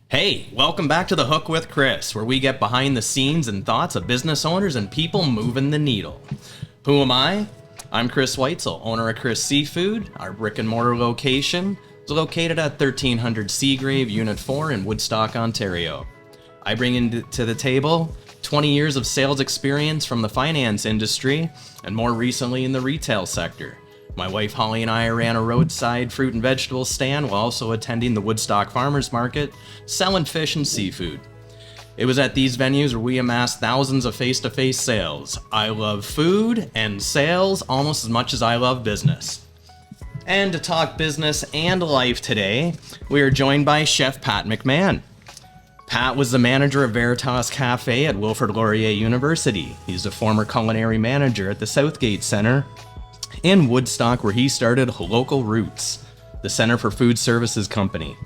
Hey, welcome back to The Hook with Chris, where we get behind the scenes and thoughts of business owners and people moving the needle. Who am I? I'm Chris Weitzel, owner of Chris Seafood. Our brick and mortar location is located at 1300 Seagrave, Unit 4 in Woodstock, Ontario. I bring into the table 20 years of sales experience from the finance industry and more recently in the retail sector. My wife Holly and I ran a roadside fruit and vegetable stand while also attending the Woodstock Farmers Market, selling fish and seafood. It was at these venues where we amassed thousands of face-to-face sales. I love food and sales almost as much as I love business. And to talk business and life today, we are joined by Chef Pat McMahon. Pat was the manager of Veritas Cafe at Wilfrid Laurier University. He's a former culinary manager at the Southgate Center in Woodstock, where he started Local Roots, the Center for Food Services Company.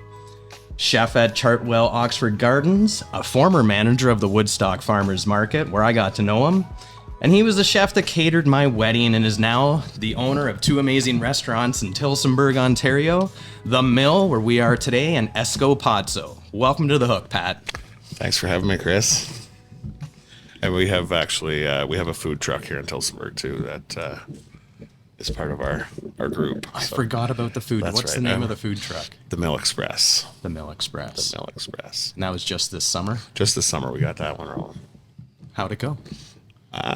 Chef at Chartwell Oxford Gardens, a former manager of the Woodstock Farmers Market, where I got to know him. And he was the chef that catered my wedding and is now the owner of two amazing restaurants in Tillsonburg, Ontario, The Mill, where we are today, and Esco Pazzo. Welcome to The Hook, Pat. Thanks for having me, Chris. And we have actually, we have a food truck here in Tillsonburg too that is part of our group. I forgot about the food. What's the name of the food truck? The Mill Express. The Mill Express. The Mill Express. And that was just this summer? Just this summer we got that one rolling. How'd it go?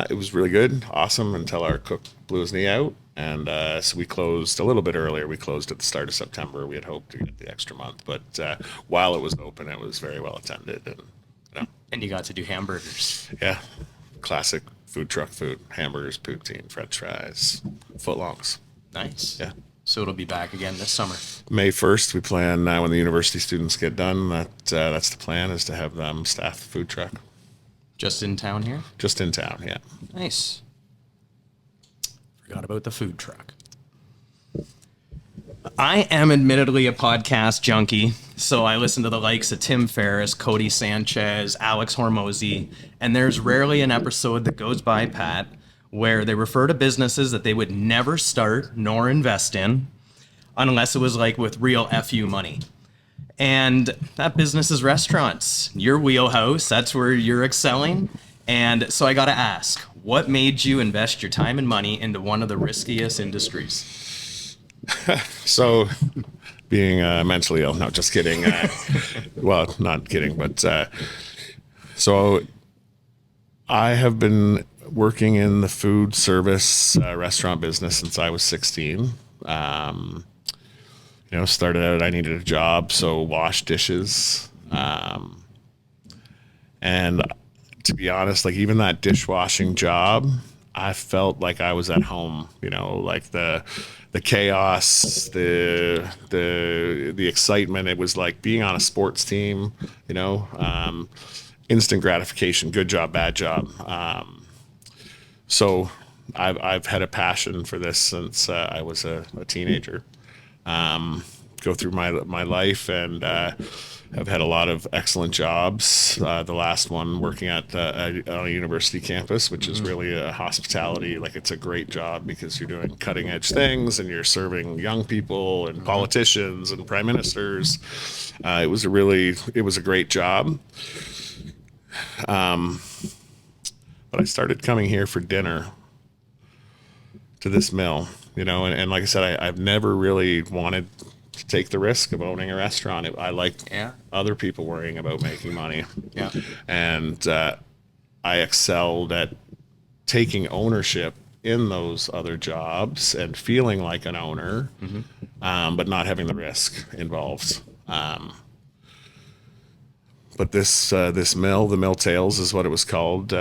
It was really good, awesome, until our cook blew his knee out. And so we closed a little bit earlier. We closed at the start of September. We had hoped to get the extra month. But while it was open, it was very well attended. And you got to do hamburgers. Yeah, classic food truck food, hamburgers, poutine, french fries, footlongs. Nice. Yeah. So it'll be back again this summer. May 1st, we plan when the university students get done, that's the plan, is to have them staff the food truck. Just in town here? Just in town, yeah. Nice. Forgot about the food truck. I am admittedly a podcast junkie, so I listen to the likes of Tim Ferriss, Cody Sanchez, Alex Hormozy, and there's rarely an episode that goes by, Pat, where they refer to businesses that they would never start nor invest in unless it was like with real FU money. And that business is restaurants. Your wheelhouse, that's where you're excelling. And so I got to ask, what made you invest your time and money into one of the riskiest industries? So, being mentally ill, no, just kidding. Well, not kidding, but so I have been working in the food service restaurant business since I was 16. Started out, I needed a job, so washed dishes. And to be honest, like even that dishwashing job, I felt like I was at home, like the chaos, the excitement. It was like being on a sports team, instant gratification, good job, bad job. So I've had a passion for this since I was a teenager. Go through my life and I've had a lot of excellent jobs. The last one working at on a university campus, which is really a hospitality. Like it's a great job because you're doing cutting edge things and you're serving young people and politicians and prime ministers. It was a great job. But I started coming here for dinner to this mill, and like I said, I've never really wanted to take the risk of owning a restaurant. I like other people worrying about making money. Yeah. And I excelled at taking ownership in those other jobs and feeling like an owner, but not having the risk involved. But this mill, the Mill Tales is what it was called.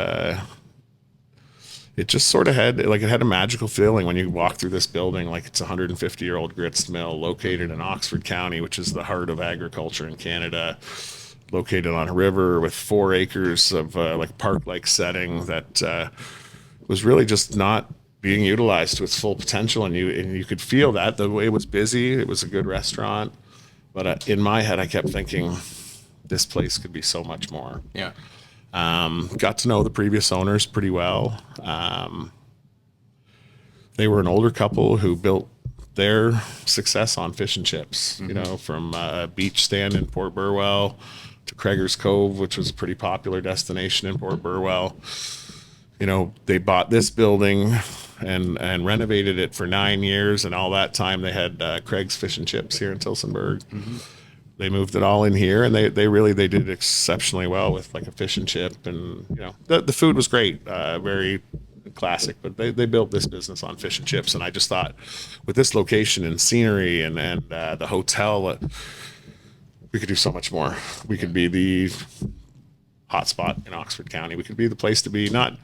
It just sort of had a magical feeling when you walk through this building. Like it's a 150-year-old grist mill located in Oxford County, which is the heart of agriculture in Canada, located on a river with 4 acres of park-like setting that was really just not being utilized to its full potential. And you could feel that the way it was busy. It was a good restaurant, but in my head, I kept thinking this place could be so much more. Yeah. Got to know the previous owners pretty well. They were an older couple who built their success on fish and chips, from a beach stand in Port Burwell to Craigers Cove, which was a pretty popular destination in Port Burwell. You know, they bought this building and renovated it for 9 years, and all that time they had Craig's Fish and Chips here in Tillsonburg. They moved it all in here, and they did exceptionally well with like a fish and chip, and you know the food was great, very classic. But they built this business on fish and chips, and I just thought with this location and scenery and the hotel, we could do so much more. We could be the hotspot in Oxford County. We could be the place to be, not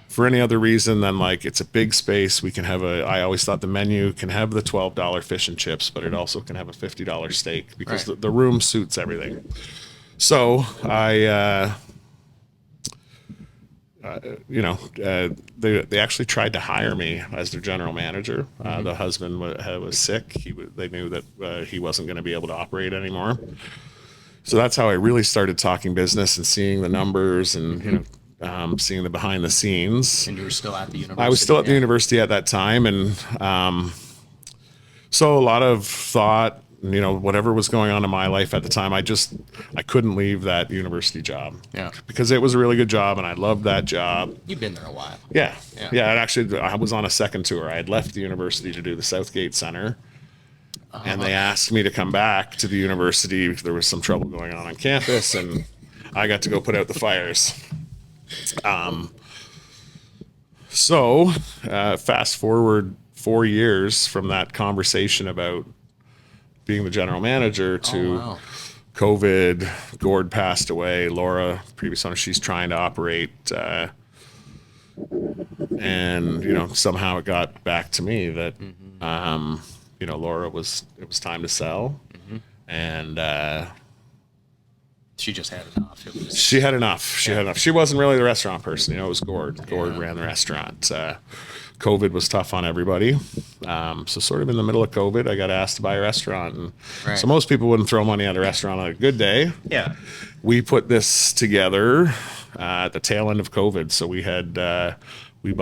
for any other reason than like it's a big space. We can have I always thought the menu can have the $12 fish and chips, but it also can have a $50 steak because the room suits everything. So they actually tried to hire me as their general manager. The husband was sick. They knew that he wasn't going to be able to operate anymore. So that's how I really started talking business and seeing the numbers and, you know, seeing the behind the scenes. And you were still at the university? I was still at the university at that time. And so a lot of thought, you know, whatever was going on in my life at the time, I couldn't leave that university job. Yeah. Because it was a really good job and I loved that job. You've been there a while. Yeah. And actually, I was on a second tour. I had left the university to do the Southgate Center. And they asked me to come back to the university because there was some trouble going on campus, and I got to go put out the fires. So fast forward 4 years from that conversation about being the general manager to COVID. Gord passed away. Laura, previous owner, she's trying to operate, and you know, somehow it got back to me that you know, Laura it was time to sell, and she just had enough. She had enough. She had enough. She wasn't really the restaurant person. You know, it was Gord. Gord ran the restaurant. COVID was tough on everybody. So sort of in the middle of COVID, I got asked to buy a restaurant. And so most people wouldn't throw money at a restaurant on a good day. Yeah. We put this together at the tail end of COVID. So we had, we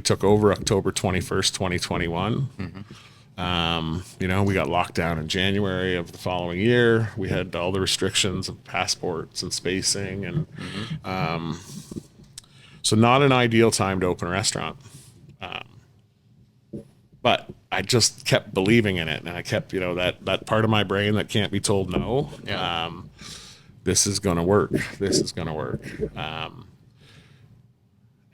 took over October 21st, 2021. You know, we got locked down in January of the following year. We had all the restrictions of passports and spacing, and so not an ideal time to open a restaurant. But I just kept believing in it, and I kept, you know, that part of my brain that can't be told no. Yeah. This is going to work. This is going to work.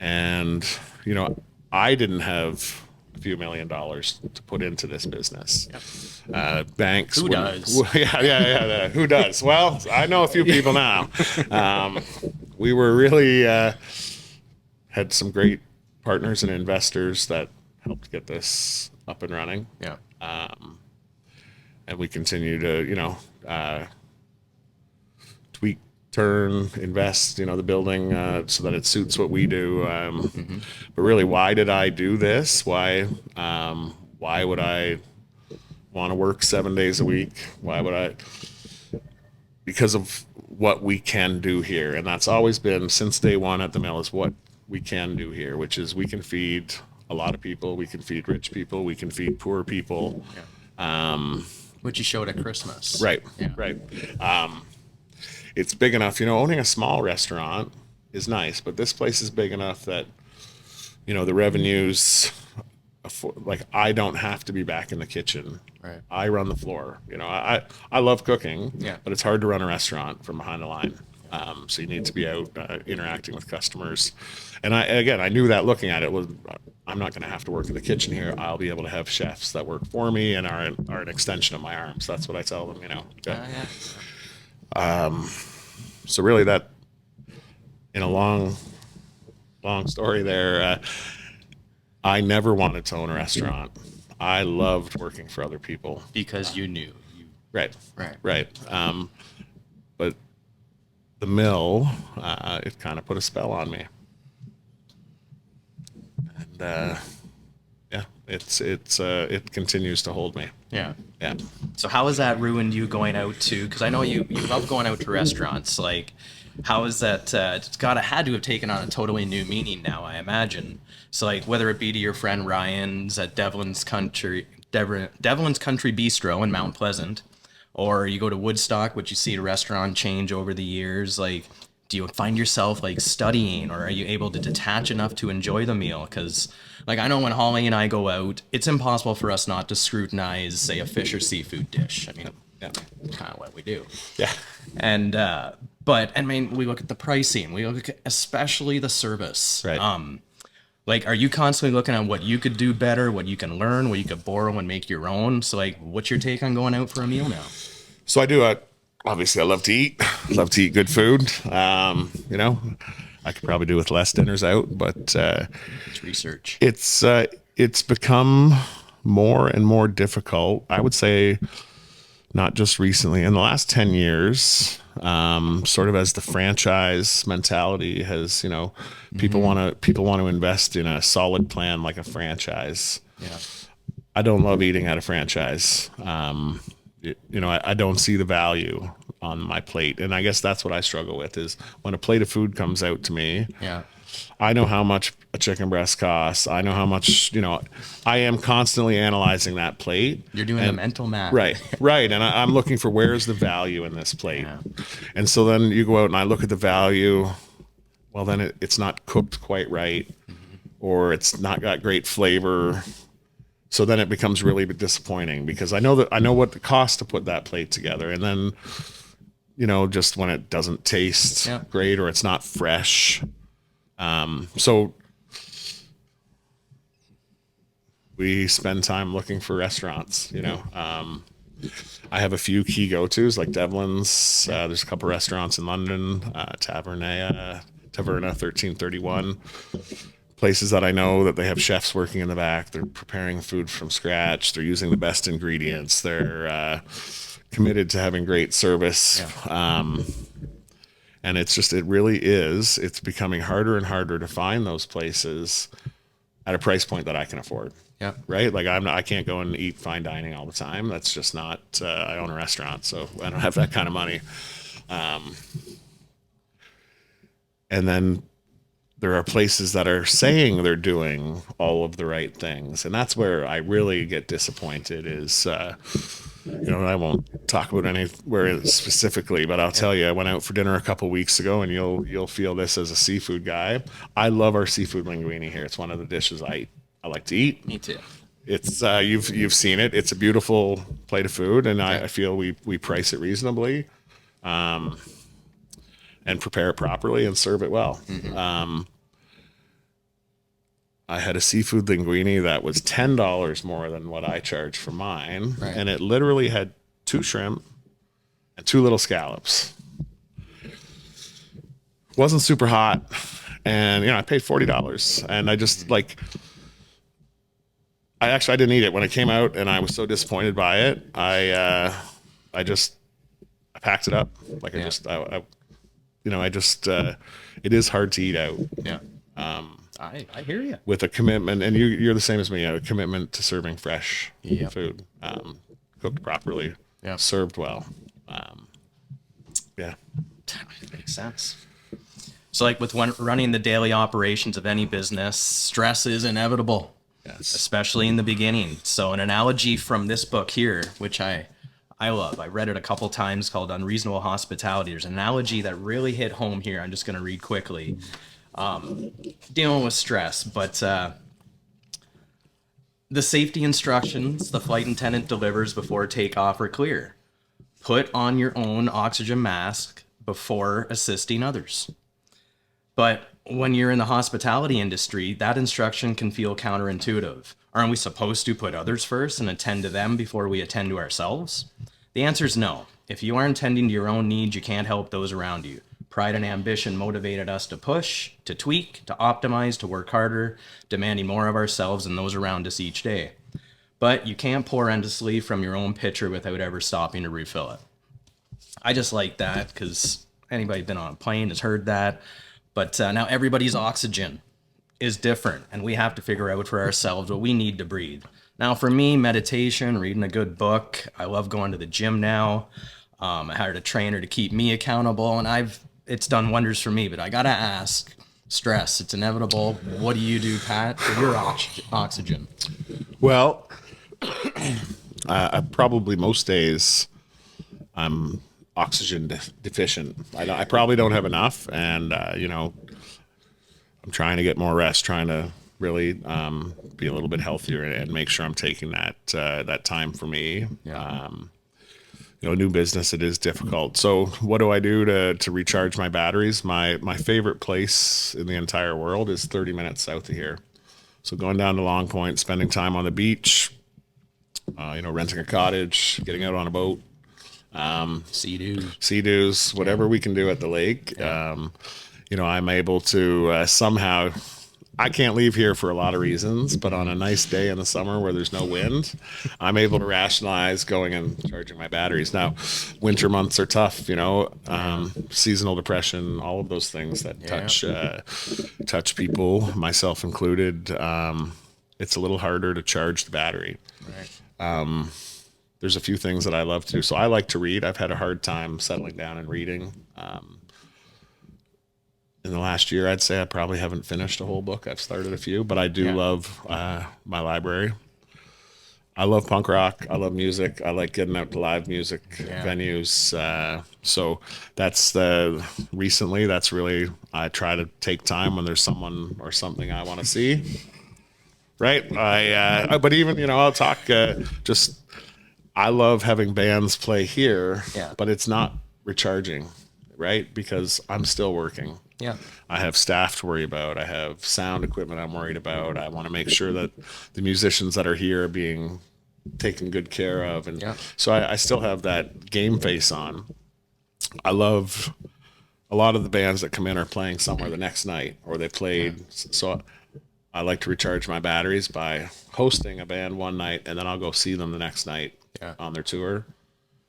And you know, I didn't have a few $1 million to put into this business. Yep. Banks. Who does? Who does? Well, I know a few people now. We were really had some great partners and investors that helped get this up and running. Yeah. And we continue to, you know, tweak, turn, invest, you know, the building so that it suits what we do. But really, why did I do this? Why would I want to work 7 days a week? Why would I? Because of what we can do here. And that's always been since day one at the mill, is what we can do here, which is we can feed a lot of people. We can feed rich people. We can feed poor people. Yeah. Which you showed at Christmas. Right. Yeah. Right. It's big enough, you know, owning a small restaurant is nice, but this place is big enough that, you know, the revenues, like, I don't have to be back in the kitchen. Right. I run the floor. You know, I love cooking, but it's hard to run a restaurant from behind the line. So you need to be out interacting with customers. And I knew that looking at it was, I'm not going to have to work in the kitchen here. I'll be able to have chefs that work for me and are an extension of my arms. That's what I tell them, you know. So really, that, in a long story there, I never wanted to own a restaurant. I loved working for other people. Because you knew. Right. But the mill, it kind of put a spell on me. And it continues to hold me. Yeah. So how has that ruined you going out to? Because I know you love going out to restaurants. Like, how is that? It's had to have taken on a totally new meaning now, I imagine. So like, whether it be to your friend Ryan's at Devlin's Country Bistro in Mount Pleasant, Or you go to Woodstock, which you see a restaurant change over the years. Like, do you find yourself like studying, or are you able to detach enough to enjoy the meal? Because like I know when Holly and I go out, it's impossible for us not to scrutinize, say, a fish or seafood dish. I mean, yeah, kind of what we do. Yeah. And but I mean, we look at the pricing. We look at especially the service. Right. Like, are you constantly looking at what you could do better, what you can learn, what you could borrow and make your own? So, like, what's your take on going out for a meal now? So I do. Obviously, I love to eat. Love to eat good food. You know, I could probably do with less dinners out, but It's research. It's become more and more difficult. I would say, not just recently, in the last 10 years, sort of as the franchise mentality has, you know, people want to invest in a solid plan like a franchise. Yeah. I don't love eating at a franchise. You know, I don't see the value on my plate. And I guess that's what I struggle with is when a plate of food comes out to me, Yeah. I know how much a chicken breast costs. I know how much, you know, I am constantly analyzing that plate. You're doing the mental math. Right, right. And I'm looking for where's the value in this plate. Yeah. And so then you go out and I look at the value. Well, then it's not cooked quite right, or it's not got great flavor. So then it becomes really disappointing because I know what it costs to put that plate together. And then, you know, just when it doesn't taste great or it's not fresh. So we spend time looking for restaurants, you know. I have a few key go-tos like Devlin's. There's a couple restaurants in London, Taverna 1331. Places that I know that they have chefs working in the back. They're preparing food from scratch. They're using the best ingredients. They're committed to having great service. And it really is. It's becoming harder and harder to find those places at a price point that I can afford. Yeah. Right. Like I can't go and eat fine dining all the time. That's just not, I own a restaurant, so I don't have that kind of money. And then there are places that are saying they're doing all of the right things. And that's where I really get disappointed is, you know, I won't talk about anywhere specifically, but I'll tell you, I went out for dinner a couple weeks ago and you'll feel this as a seafood guy. I love our seafood linguine here. It's one of the dishes I like to eat. Me too. It's, you've seen it. It's a beautiful plate of food. And I feel we price it reasonably. And prepare it properly and serve it well. I had a seafood linguine that was $10 more than what I charge for mine. Right. And it literally had 2 shrimp and 2 little scallops. Wasn't super hot. And, you know, I paid $40. And I just I didn't eat it when it came out and I was so disappointed by it. I packed it up. Like it is hard to eat out. Yeah. I hear you. With a commitment, and you're the same as me, a commitment to serving fresh food, cooked properly, served well. Makes sense. So like with running the daily operations of any business, stress is inevitable, especially in the beginning. So an analogy from this book here, which I love. I read it a couple times, called Unreasonable Hospitality. There's an analogy that really hit home here. I'm just going to read quickly. Dealing with stress, but the safety instructions the flight attendant delivers before takeoff are clear. Put on your own oxygen mask before assisting others. But when you're in the hospitality industry, that instruction can feel counterintuitive. Aren't we supposed to put others first and attend to them before we attend to ourselves? The answer is no. If you aren't tending to your own needs, you can't help those around you. Pride and ambition motivated us to push, to tweak, to optimize, to work harder, demanding more of ourselves and those around us each day. But you can't pour endlessly from your own pitcher without ever stopping to refill it. I just like that because anybody been on a plane has heard that. But now everybody's oxygen is different, and we have to figure out for ourselves what we need to breathe. Now, for me, meditation, reading a good book. I love going to the gym now. I hired a trainer to keep me accountable, and it's done wonders for me. But I gotta ask, stress, it's inevitable. What do you do, Pat, for your oxygen? Well, probably most days I'm oxygen deficient. I probably don't have enough, and I'm trying to get more rest, trying to really be a little bit healthier and make sure I'm taking that time for me. Yeah. New business, it is difficult. So what do I do to recharge my batteries? My favorite place in the entire world is 30 minutes south of here. So going down to Long Point, spending time on the beach, renting a cottage, getting out on a boat, sea-doos, whatever we can do at the lake. Yeah. I'm able to somehow, I can't leave here for a lot of reasons, but on a nice day in the summer where there's no wind, I'm able to rationalize going and charging my batteries. Now, winter months are tough, seasonal depression, all of those things that touch people, myself included. It's a little harder to charge the battery. Right. There's a few things that I love to do. So I like to read. I've had a hard time settling down and reading. In the last year, I'd say I probably haven't finished a whole book. I've started a few, but I do love my library. I love punk rock. I love music. I like getting out to live music venues. So recently, that's really, I try to take time when there's someone or something I want to see. Right. But even, I'll talk I love having bands play here, but it's not recharging, right? Because I'm still working. Yeah. I have staff to worry about. I have sound equipment I'm worried about. I want to make sure that the musicians that are here are being taken good care of. And so I still have that game face on. I love a lot of the bands that come in are playing somewhere the next night, or they played. So I like to recharge my batteries by hosting a band one night, and then I'll go see them the next night on their tour.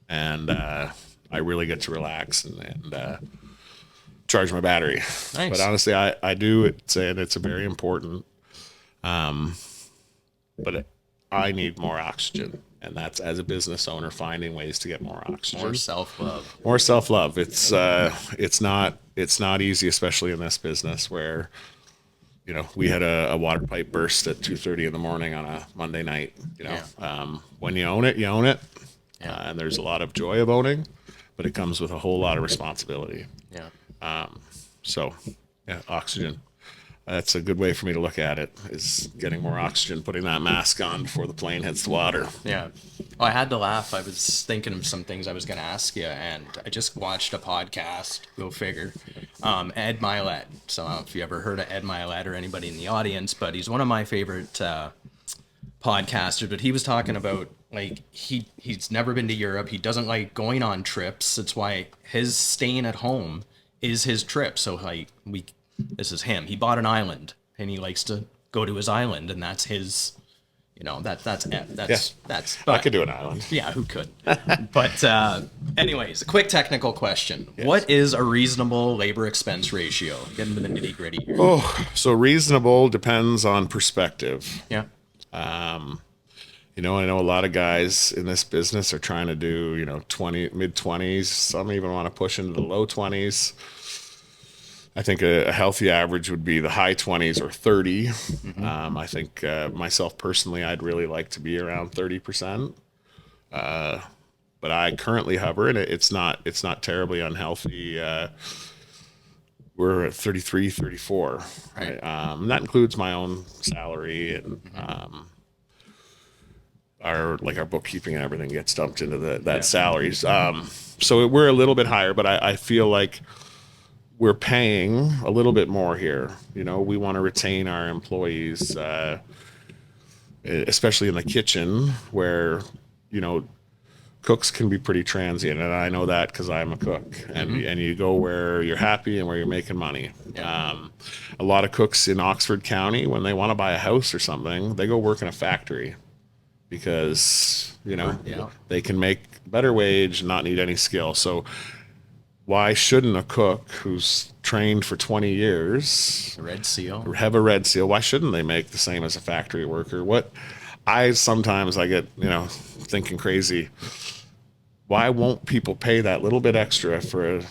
And I really get to relax and charge my battery. Nice. But honestly, I do it, and it's a very important. But I need more oxygen, and that's, as a business owner, finding ways to get more oxygen. More self-love. More self-love. It's not easy, especially in this business where, we had a water pipe burst at 2:30 in the morning on a Monday night. When you own it, you own it, and there's a lot of joy of owning, but it comes with a whole lot of responsibility. Oxygen. That's a good way for me to look at it, is getting more oxygen, putting that mask on before the plane hits the water. Yeah. Well, I had to laugh. I was thinking of some things I was going to ask you, and I just watched a podcast, go figure, Ed Milet. So I don't know if you ever heard of Ed Milet or anybody in the audience, but he's one of my favorite podcasters. But he was talking about, like, he's never been to Europe. He doesn't like going on trips. That's why his staying at home is his trip. So, like, this is him. He bought an island, and he likes to go to his island, and that's his, that's. I could do an island. Yeah, who could? But anyways, a quick technical question. Yes. What is a reasonable labor expense ratio? Get into the nitty gritty here. So reasonable depends on perspective. Yeah. I know a lot of guys in this business are trying to do, mid-20s. Some even want to push into the low 20s. I think a healthy average would be the high 20s or 30. Mm-hmm. I think myself personally, I'd really like to be around 30%. But I currently hover, and it's not terribly unhealthy. We're at 33, 34. Right. And that includes my own salary, and our bookkeeping and everything gets dumped into that salaries. So we're a little bit higher, but I feel like we're paying a little bit more here. We want to retain our employees, especially in the kitchen, where, cooks can be pretty transient. And I know that because I'm a cook. And you go where you're happy and where you're making money. Yeah. A lot of cooks in Oxford County, when they want to buy a house or something, they go work in a factory because, they can make better wage and not need any skill. So why shouldn't a cook who's trained for 20 years have a red seal? Why shouldn't they make the same as a factory worker? Sometimes I get, thinking crazy. Why won't people pay that little bit extra for a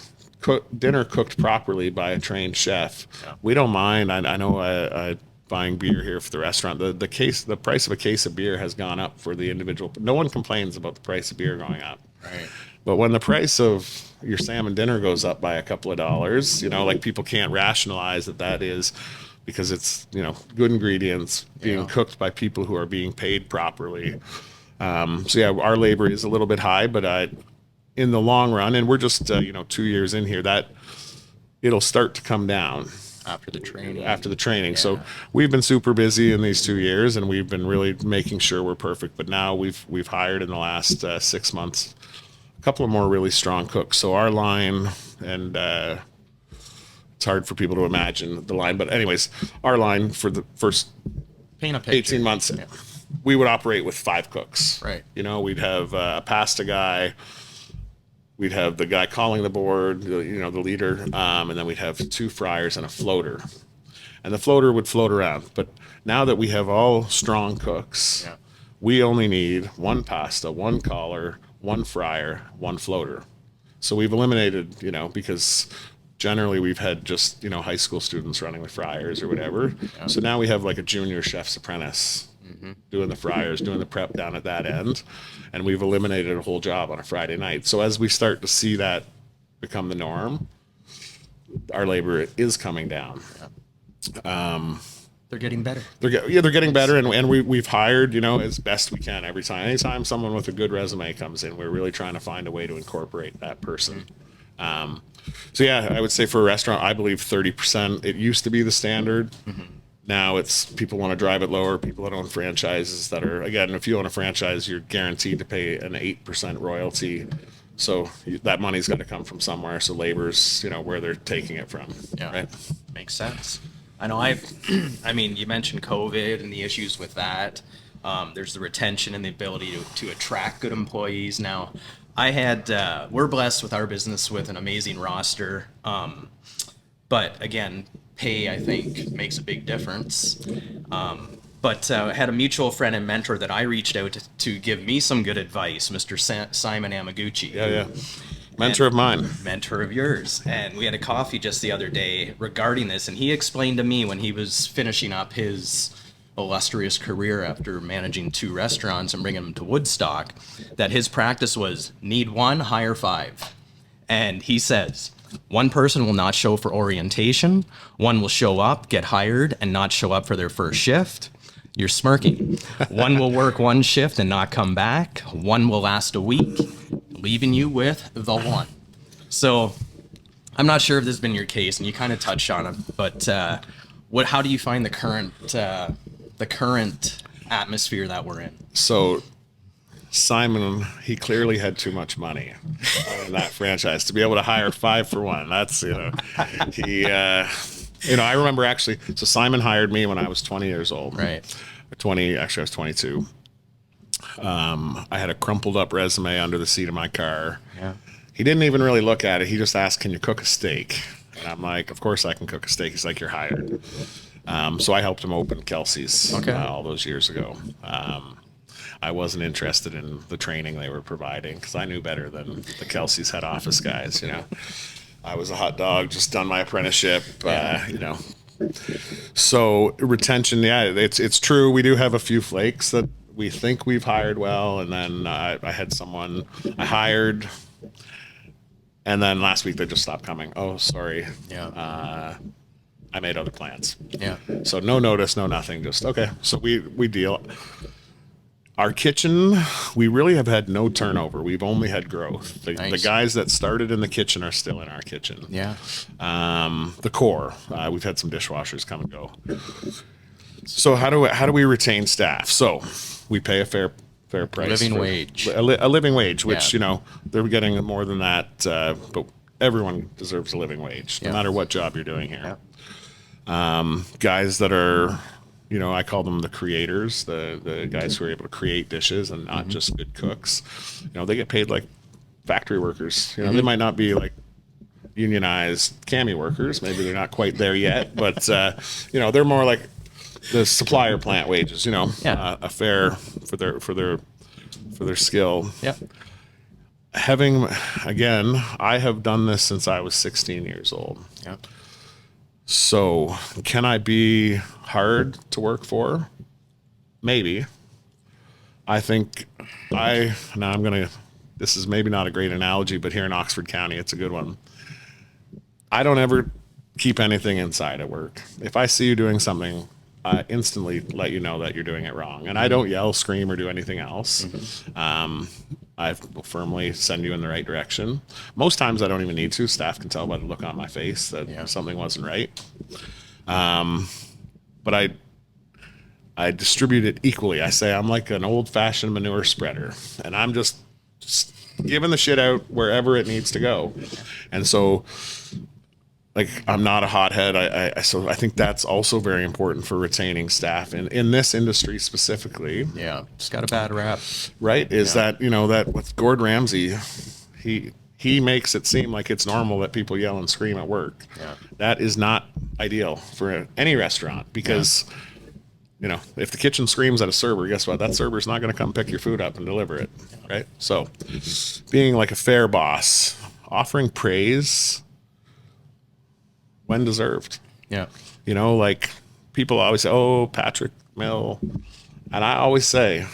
dinner cooked properly by a trained chef? Yeah. We don't mind. I know buying beer here for the restaurant. The price of a case of beer has gone up for the individual. No one complains about the price of beer going up. Right. But when the price of your salmon dinner goes up by a couple of dollars, like people can't rationalize that is because it's, good ingredients being cooked by people who are being paid properly. So yeah, our labor is a little bit high, but in the long run, and we're just 2 years in here, that it'll start to come down After the training. Yeah. So we've been super busy in these 2 years, and we've been really making sure we're perfect. But now we've hired in the last 6 months a couple of more really strong cooks. So our line, and it's hard for people to imagine the line, but anyways, our line for the first Paint a picture. 18 months, we would operate with 5 cooks. Right. We'd have a pasta guy. We'd have the guy calling the board, the leader, and then we'd have 2 fryers and a floater. And the floater would float around. But now that we have all strong cooks, we only need 1 pasta, 1 caller, 1 fryer, 1 floater. So we've eliminated, because generally we've had just, high school students running the fryers or whatever. Yeah. So now we have like a junior chef's apprentice doing the fryers, doing the prep down at that end. And we've eliminated a whole job on a Friday night. So as we start to see that become the norm, our labor is coming down. They're getting better. They're getting better, and we've hired, as best we can every time. Anytime someone with a good resume comes in, we're really trying to find a way to incorporate that person. So yeah, I would say for a restaurant, I believe 30%. It used to be the standard. Now it's people want to drive it lower. People that own franchises that are, again, if you own a franchise, you're guaranteed to pay an 8% royalty. So that money's got to come from somewhere. So labor's, where they're taking it from. Yeah, right? Makes sense. I know I mean, you mentioned COVID and the issues with that. There's the retention and the ability to attract good employees. Now, we're blessed with our business with an amazing roster. But again, pay, I think, makes a big difference. But I had a mutual friend and mentor that I reached out to give me some good advice, Mr. Simon Amaguchi. Yeah. Mentor of mine. Mentor of yours. And we had a coffee just the other day regarding this, and he explained to me when he was finishing up his illustrious career after managing 2 restaurants and bringing them to Woodstock, that his practice was need 1, hire 5. And he says, 1 person will not show for orientation, 1 will show up, get hired, and not show up for their first shift. You're smirking. 1 will work 1 shift and not come back. 1 will last a week, leaving you with the 1. So I'm not sure if this has been your case, and you kind of touched on it, but how do you find the current atmosphere that we're in? So Simon, he clearly had too much money in that franchise to be able to hire 5 for 1. That's, I remember actually, so Simon hired me when I was 20 years old. Right. Actually I was 22. I had a crumpled up resume under the seat of my car. Yeah. He didn't even really look at it. He just asked, "Can you cook a steak?" And I'm like, "Of course I can cook a steak." He's like, "You're hired." So I helped him open Kelsey's all those years ago. I wasn't interested in the training they were providing because I knew better than the Kelsey's head office guys. I was a hot dog, just done my apprenticeship. So retention, it's true. We do have a few flakes that we think we've hired well, and then I had someone I hired, and then last week they just stopped coming. Oh, sorry. Yeah. I made other plans. Yeah. So no notice, no nothing. Just okay. So we deal. Our kitchen, we really have had no turnover. We've only had growth. The guys that started in the kitchen are still in our kitchen. Yeah. The core, we've had some dishwashers come and go. So how do we retain staff? So we pay a fair price. Living wage. A living wage, which, they're getting more than that. But everyone deserves a living wage, no matter what job you're doing here. Yeah. Guys that are, I call them the creators, the guys who are able to create dishes and not just good cooks. They get paid like factory workers. They might not be like unionized cami workers. Maybe they're not quite there yet, but they're more like the supplier plant wages. A fair for their skill. Yeah. I have done this since I was 16 years old. Yeah. So can I be hard to work for? Maybe. I think now I'm going to this is maybe not a great analogy, but here in Oxford County, it's a good one. I don't ever keep anything inside at work. If I see you doing something, I instantly let you know that you're doing it wrong. And I don't yell, scream, or do anything else. I will firmly send you in the right direction. Most times I don't even need to. Staff can tell by the look on my face that something wasn't right. But I distribute it equally. I say I'm like an old-fashioned manure spreader, and I'm just giving the shit out wherever it needs to go. And so, like, I'm not a hothead. So I think that's also very important for retaining staff in this industry specifically. Yeah, just got a bad rap. Right? Is that, that with Gordon Ramsay, he makes it seem like it's normal that people yell and scream at work. Yeah. That is not ideal for any restaurant because, if the kitchen screams at a server, guess what? That server's not going to come pick your food up and deliver it. Right? So being like a fair boss, offering praise when deserved. Yeah. Like people always say, oh, Patrick Mill. And I always say,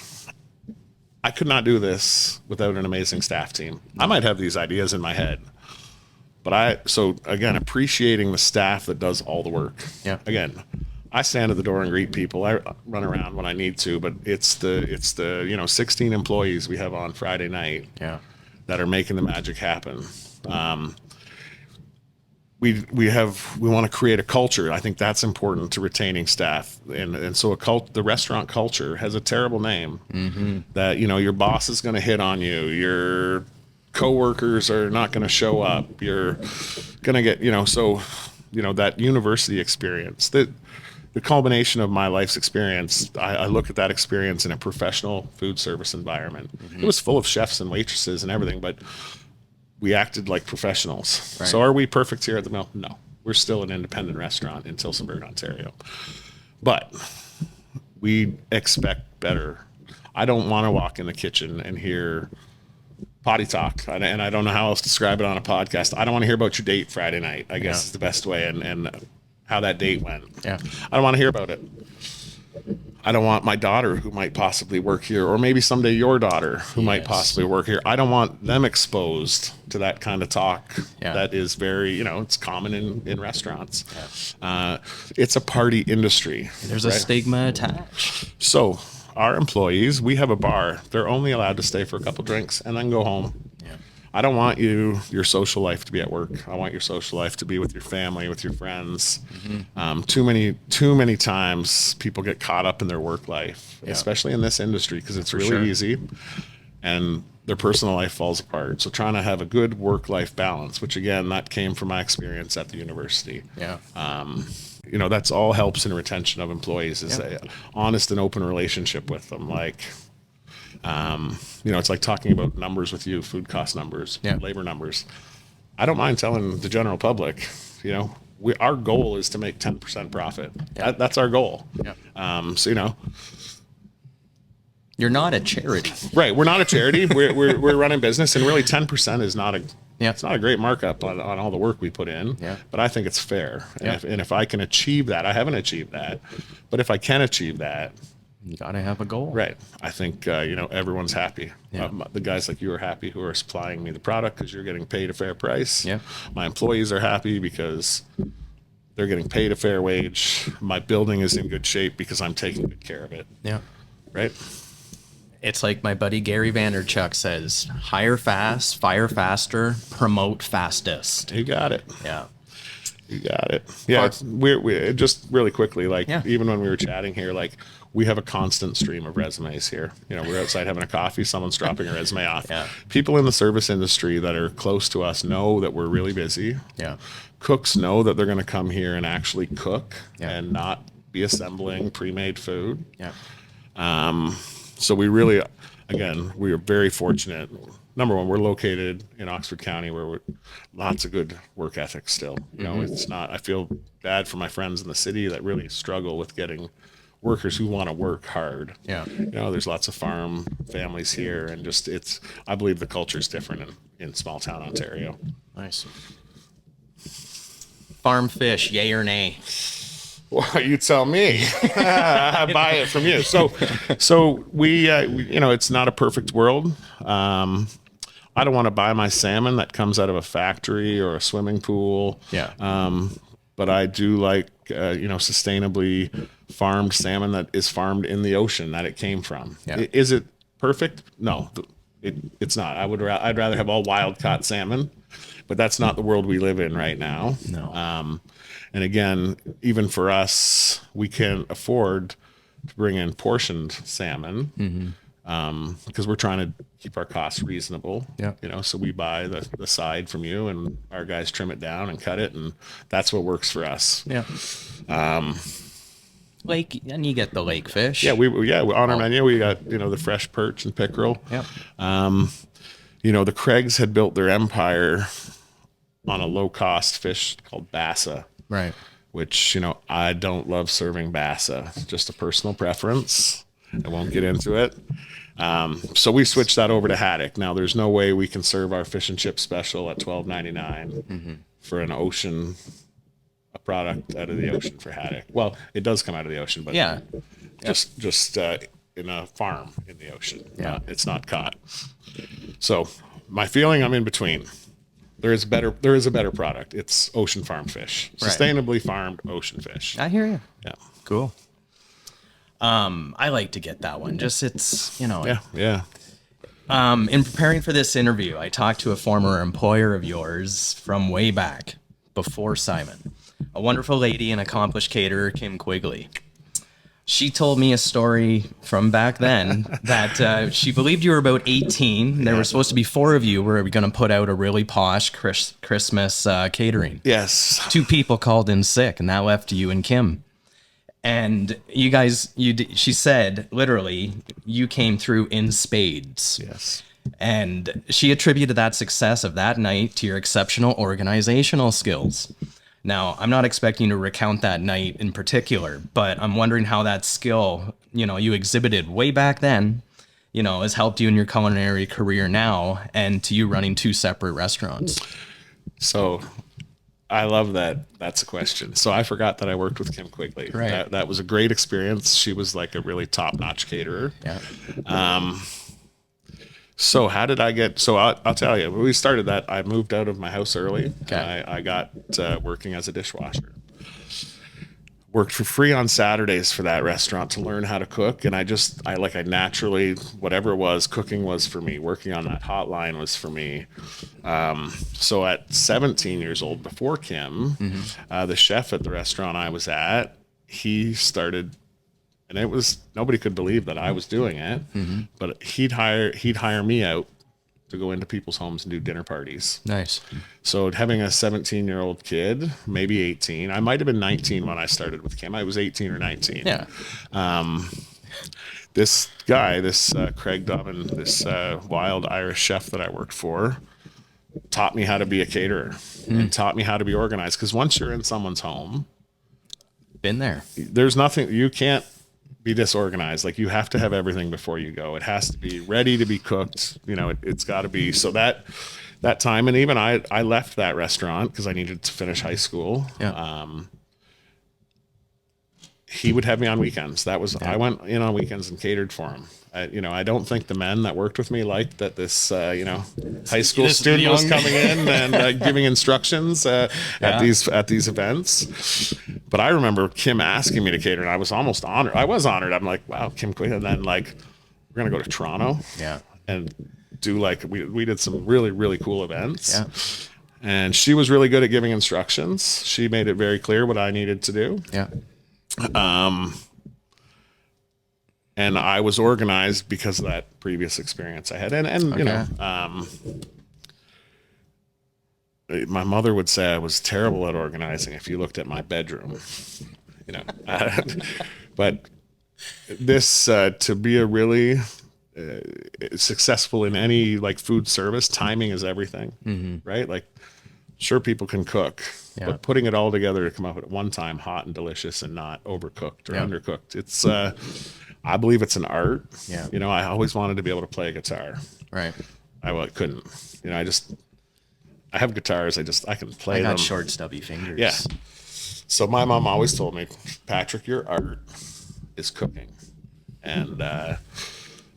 I could not do this without an amazing staff team. I might have these ideas in my head, but so again, appreciating the staff that does all the work. Yeah. Again, I stand at the door and greet people. I run around when I need to, but it's the 16 employees we have on Friday night that are making the magic happen. We want to create a culture. I think that's important to retaining staff, and so the restaurant culture has a terrible name. That your boss is going to hit on you, your coworkers are not going to show up, you're going to get that university experience, the culmination of my life's experience. I look at that experience in a professional food service environment. It was full of chefs and waitresses and everything, but we acted like professionals. Right. So are we perfect here at the Mill? No. We're still an independent restaurant in Tillsonburg, Ontario. But we expect better. I don't want to walk in the kitchen and hear potty talk. And I don't know how else to describe it on a podcast. I don't want to hear about your date Friday night, I guess is the best way, and how that date went. Yeah. I don't want to hear about it. I don't want my daughter who might possibly work here, or maybe someday your daughter who might possibly work here. I don't want them exposed to that kind of talk that is very, it's common in restaurants. Yeah. It's a party industry. There's a stigma attached. So our employees, we have a bar. They're only allowed to stay for a couple drinks and then go home. Yeah. I don't want your social life to be at work. I want your social life to be with your family, with your friends. Too many times people get caught up in their work life, especially in this industry, because it's really easy, and their personal life falls apart. So trying to have a good work-life balance, which again, that came from my experience at the university. Yeah. That's all helps in retention of employees is a honest and open relationship with them. Like, it's like talking about numbers with you, food cost numbers, labor numbers. I don't mind telling the general public, our goal is to make 10% profit. That's our goal. You're not a charity. Right. We're not a charity. We're running business, and really 10% is not it's not a great markup on all the work we put in, but I think it's fair. And if I can achieve that, I haven't achieved that, but if I can achieve that, you got to have a goal. Right. I think, everyone's happy. The guys like you are happy who are supplying me the product because you're getting paid a fair price. Yeah. My employees are happy because they're getting paid a fair wage. My building is in good shape because I'm taking good care of it. Yeah. Right. It's like my buddy Gary Vaynerchuk says, hire fast, fire faster, promote fastest. You got it. Yeah. You got it. Yeah. We just really quickly, even when we were chatting here, we have a constant stream of resumes here. We're outside having a coffee, someone's dropping a resume off. Yeah. People in the service industry that are close to us know that we're really busy. Yeah. Cooks know that they're going to come here and actually cook and not be assembling pre-made food. Yeah. So we really, again, we are very fortunate. Number one, we're located in Oxford County where we're lots of good work ethic still. It's not, I feel bad for my friends in the city that really struggle with getting workers who want to work hard. Yeah. There's lots of farm families here, and I believe the culture is different in small town Ontario. Nice. Farm fish, yay or nay? Well, you tell me. I buy it from you. So we it's not a perfect world. I don't want to buy my salmon that comes out of a factory or a swimming pool. Yeah. But I do like, sustainably farmed salmon that is farmed in the ocean that it came from. Yeah. Is it perfect? No, it's not. I'd rather have all wild caught salmon, but that's not the world we live in right now. No. And again, even for us, we can't afford to bring in portioned salmon because we're trying to keep our costs reasonable. Yeah. So we buy the side from you, and our guys trim it down and cut it, and that's what works for us. Yeah. Lake, and you get the lake fish. Yeah, on our menu we got the fresh perch and pickerel. Yep. The Craigs had built their empire on a low cost fish called bassa. Right. Which, I don't love serving bassa. It's just a personal preference. I won't get into it. So we switched that over to haddock. Now, there's no way we can serve our fish and chip special at $12.99 for a product out of the ocean for haddock. Well, it does come out of the ocean, but just in a farm in the ocean. Yeah. It's not caught. So my feeling, I'm in between. There is a better product. It's ocean farmed fish, sustainably farmed ocean fish. I hear you. Yeah. Cool. I like to get that one. Just it's Yeah. In preparing for this interview, I talked to a former employer of yours from way back before Simon, a wonderful lady and accomplished caterer, Kim Quigley. She told me a story from back then that she believed you were about 18. There were supposed to be 4 of you. Were going to put out a really posh Christmas catering. Yes. 2 people called in sick, and that left you and Kim. And you guys, she said, literally, you came through in spades. Yes. And she attributed that success of that night to your exceptional organizational skills. Now, I'm not expecting you to recount that night in particular, but I'm wondering how that skill, you exhibited way back then, has helped you in your culinary career now and to you running 2 separate restaurants. So I love that. That's a question. So I forgot that I worked with Kim Quigley. Right. That was a great experience. She was like a really top-notch caterer. Yeah. So how did I get? So I'll tell you. When we started that, I moved out of my house early. Okay. I got working as a dishwasher. Worked for free on Saturdays for that restaurant to learn how to cook, and I naturally, whatever it was, cooking was for me. Working on that hotline was for me. So at 17 years old, before Kim, the chef at the restaurant I was at, he started. And it was, nobody could believe that I was doing it, but he'd hire me out to go into people's homes and do dinner parties. Nice. So having a 17-year-old kid, maybe 18, I might have been 19 when I started with Kim. I was 18 or 19. Yeah. This guy, Craig Dobbin, this wild Irish chef that I worked for, taught me how to be a caterer and taught me how to be organized. Because once you're in someone's home, Been there. there's nothing, you can't be disorganized. Like, you have to have everything before you go. It has to be ready to be cooked. It's got to be. So that time, and even I left that restaurant because I needed to finish high school. Yeah. He would have me on weekends. I went in on weekends and catered for him. I don't think the men that worked with me liked that this, high school student was coming in and giving instructions at these events. But I remember Kim asking me to cater, and I was almost honored. I was honored. I'm like, wow, Kim Quinn. And then we're gonna go to Toronto, and do we did some really, really cool events. Yeah. And she was really good at giving instructions. She made it very clear what I needed to do. Yeah. And I was organized because of that previous experience I had. My mother would say I was terrible at organizing if you looked at my bedroom, but this, to be a really successful in any food service, timing is everything, right? Sure, people can cook, but putting it all together to come up at one time, hot and delicious and not overcooked or undercooked. It's, I believe it's an art. Yeah. I always wanted to be able to play a guitar. Right. I couldn't. I have guitars. I can play them. I got short, stubby fingers. Yeah. So my mom always told me, Patrick, your art is cooking, and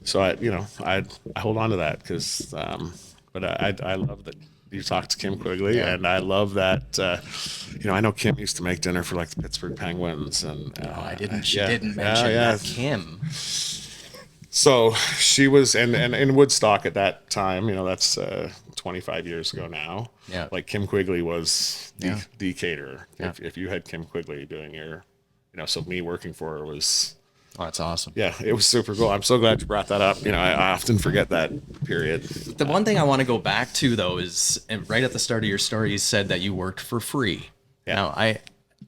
so I hold on to that because But I love that you talked to Kim Quigley, Yeah. and I love that. I know Kim used to make dinner for like the Pittsburgh Penguins, and I didn't. She yeah, didn't mention yeah. that Kim. So she was, and in Woodstock at that time, that's 25 years ago now. Yeah. Like Kim Quigley was Yeah. the caterer. Yeah. If you had Kim Quigley doing your, so me working for her was, Oh, that's awesome. yeah, it was super cool. I'm so glad you brought that up. I often forget that period. The one thing I want to go back to though is right at the start of your story, you said that you worked for free. Yeah.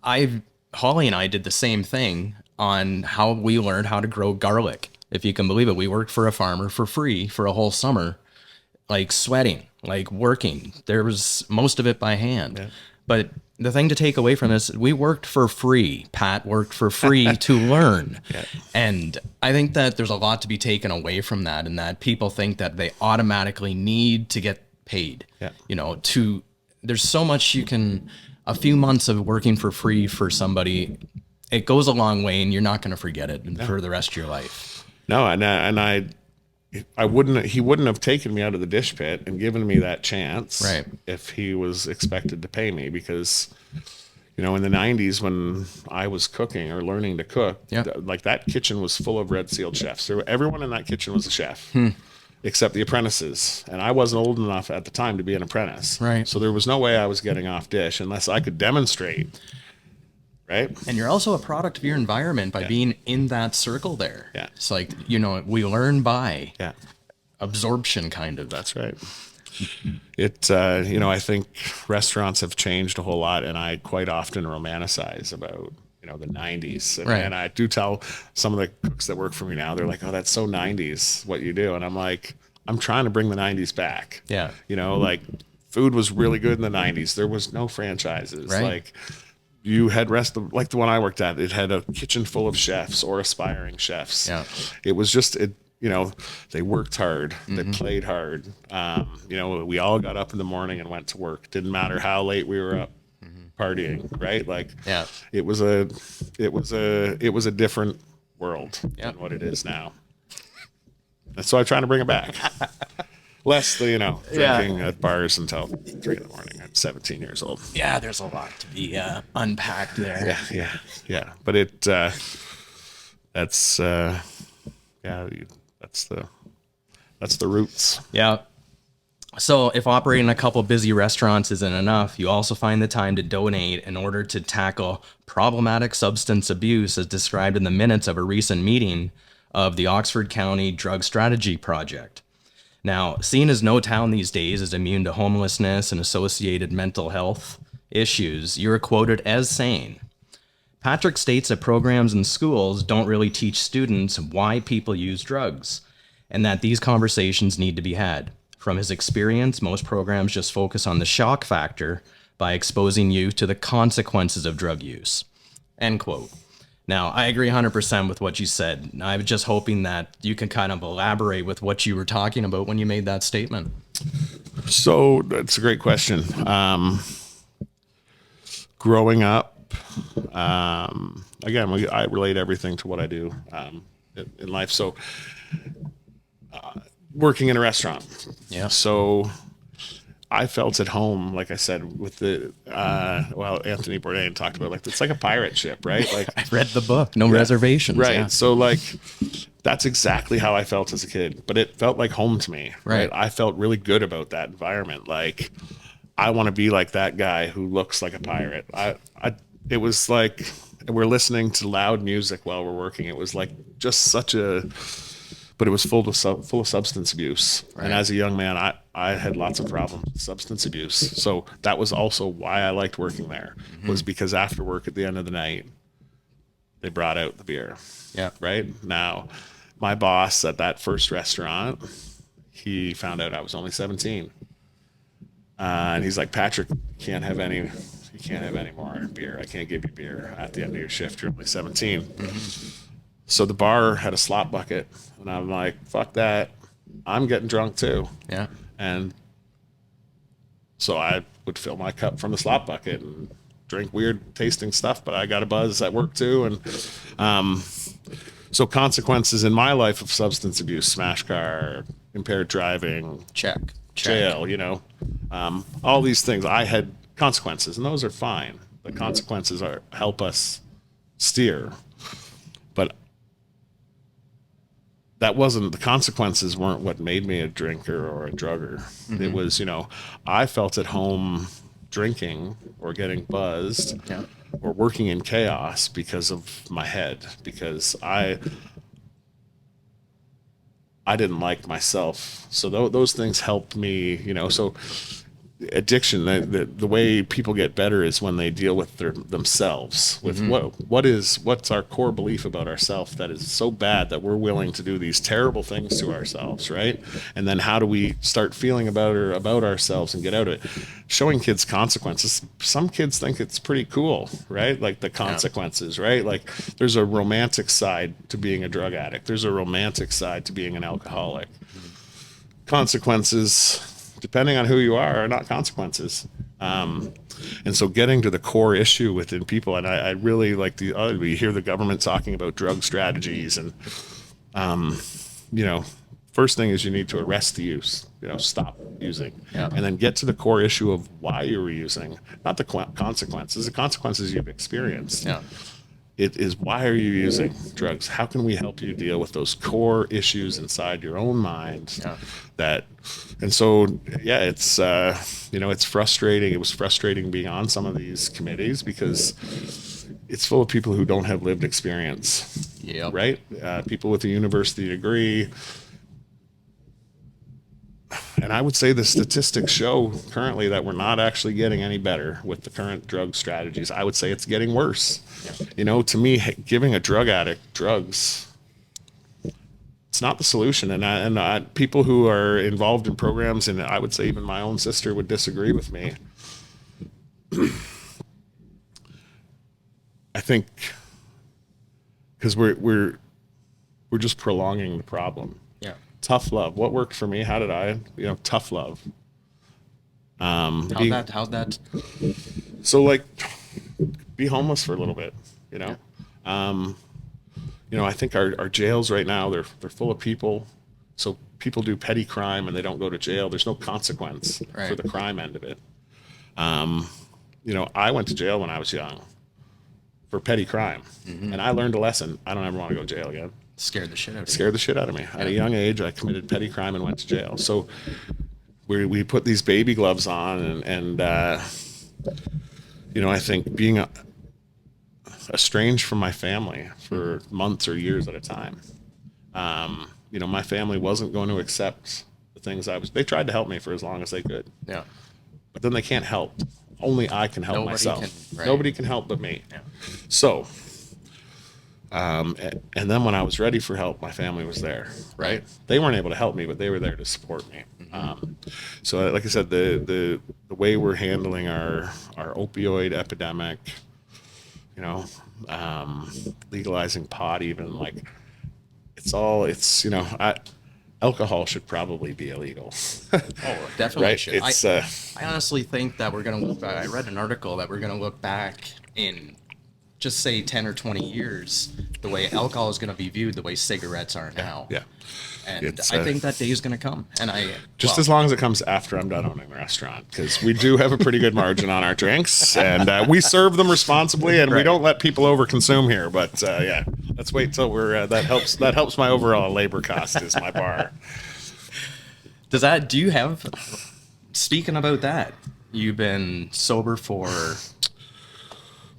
Now, Holly and I did the same thing on how we learned how to grow garlic. If you can believe it, we worked for a farmer for free for a whole summer, like sweating, like working. There was most of it by hand. Yeah. But the thing to take away from this, we worked for free. Pat worked for free to learn. Yeah. And I think that there's a lot to be taken away from that, and that people think that they automatically need to get paid. Yeah. There's so much a few months of working for free for somebody, it goes a long way, and you're not going to forget it for the rest of your life. No, he wouldn't have taken me out of the dish pit and given me that chance, Right. if he was expected to pay me, because in the 90s when I was cooking or learning to cook, Yeah. like that kitchen was full of red sealed chefs. Everyone in that kitchen was a chef. Except the apprentices, and I wasn't old enough at the time to be an apprentice. Right. So there was no way I was getting off dish unless I could demonstrate. Right. And you're also a product of your environment by being in that circle there. Yeah. It's like, we learn by Yeah. absorption, kind of. That's right. I think restaurants have changed a whole lot, and I quite often romanticize about, the 90s. And, Right. and I do tell some of the cooks that work for me now, they're like, oh, that's so 90s what you do. And I'm like, I'm trying to bring the 90s back. Yeah. Like food was really good in the 90s. There was no franchises. Right. Like you had like the one I worked at, it had a kitchen full of chefs or aspiring chefs. Yeah. It was just, they worked hard, they played hard. We all got up in the morning and went to work. Didn't matter how late we were up partying, right? Like, Yeah. it was a different world than what it is now. And so I'm trying to bring it back. Less the, drinking at bars until 3 a.m. I'm 17 years old. Yeah, there's a lot to be unpacked there. Yeah. But that's the roots. Yeah. So if operating a couple busy restaurants isn't enough, you also find the time to donate in order to tackle problematic substance abuse as described in the minutes of a recent meeting of the Oxford County Drug Strategy Project. Now, seen as no town these days is immune to homelessness and associated mental health issues, you're quoted as saying, Patrick states that programs in schools don't really teach students why people use drugs, and that these conversations need to be had. From his experience, most programs just focus on the shock factor by exposing youth to the consequences of drug use. End quote. Now, I agree 100% with what you said. I was just hoping that you can kind of elaborate with what you were talking about when you made that statement. So that's a great question. Growing up, again, I relate everything to what I do in life. So working in a restaurant. Yeah. So I felt at home, like I said, with the, Anthony Bourdain talked about, like, it's like a pirate ship, right? Like I read the book, No Reservations. Right. Yeah. So like, that's exactly how I felt as a kid, but it felt like home to me. Right. I felt really good about that environment. Like, I want to be like that guy who looks like a pirate. It was like, we're listening to loud music while we're working. It was like just but it was full of substance abuse. Right. And as a young man, I had lots of problems with substance abuse. So that was also why I liked working there, was because after work at the end of the night, they brought out the beer. Yeah. Right. Now, my boss at that first restaurant, he found out I was only 17. And he's like, Patrick, you can't have any more beer. I can't give you beer at the end of your shift. You're only 17. So the bar had a slop bucket, and I'm like, fuck that. I'm getting drunk too. Yeah. And so I would fill my cup from the slop bucket and drink weird tasting stuff, but I got a buzz at work too. And so consequences in my life of substance abuse, smash car, impaired driving, Check. jail, you know, all these things. I had consequences, and those are fine. The consequences help us steer, but the consequences weren't what made me a drinker or a drugger. It was, you know, I felt at home drinking or getting buzzed or working in chaos because of my head, because I didn't like myself. So those things helped me, you know. So addiction, the way people get better is when they deal with themselves, with what's our core belief about ourselves that is so bad that we're willing to do these terrible things to ourselves, right? And then how do we start feeling about ourselves and get out of it? Showing kids consequences. Some kids think it's pretty cool, right? Like the consequences, right? Like there's a romantic side to being a drug addict. There's a romantic side to being an alcoholic. Consequences, depending on who you are not consequences. And so getting to the core issue within people, and I really like we hear the government talking about drug strategies, and, you know, first thing is you need to arrest the use, you know, stop using, and then get to the core issue of why you were using, not the consequences. The consequences you've experienced. It is, why are you using drugs? How can we help you deal with those core issues inside your own mind? And so, it's, you know, it's frustrating. It was frustrating being on some of these committees because it's full of people who don't have lived experience, right? People with a university degree. And I would say the statistics show currently that we're not actually getting any better with the current drug strategies. I would say it's getting worse. You know, to me, giving a drug addict drugs, it's not the solution. And people who are involved in programs, and I would say even my own sister would disagree with me. I think because we're just prolonging the problem. Tough love. What worked for me? How did I? You know, tough love. How'd that? So like, be homeless for a little bit. You know, you know. I think our jails right now they're full of people. So people do petty crime and they don't go to jail. There's no consequence for the crime end of it. You know, I went to jail when I was young for petty crime, and I learned a lesson. I don't ever want to go to jail again. Scared the shit out of me. At a young age, I committed petty crime and went to jail. So we put these baby gloves on, and you know, I think being estranged from my family for months or years at a time, you know, my family wasn't going to accept the things they tried to help me for as long as they could. But then they can't help. Only I can help myself. Nobody can help but me. So, and then when I was ready for help, my family was there, right? They weren't able to help me, but they were there to support me. So like I said, the way we're handling our opioid epidemic, you know, legalizing pot, even, like, it's, you know, alcohol should probably be illegal. Definitely right? should. I honestly think that we're going to look back. I read an article that we're going to look back in, just say 10 or 20 years, the way alcohol is going to be viewed, the way cigarettes are now. And I think that day is going to come. And as long as it comes after I'm done owning the restaurant, because we do have a pretty good margin on our drinks, and we serve them responsibly, and we don't let people overconsume here. But let's wait till we're that helps my overall labor cost is my bar. Do you have, speaking about that, you've been sober for...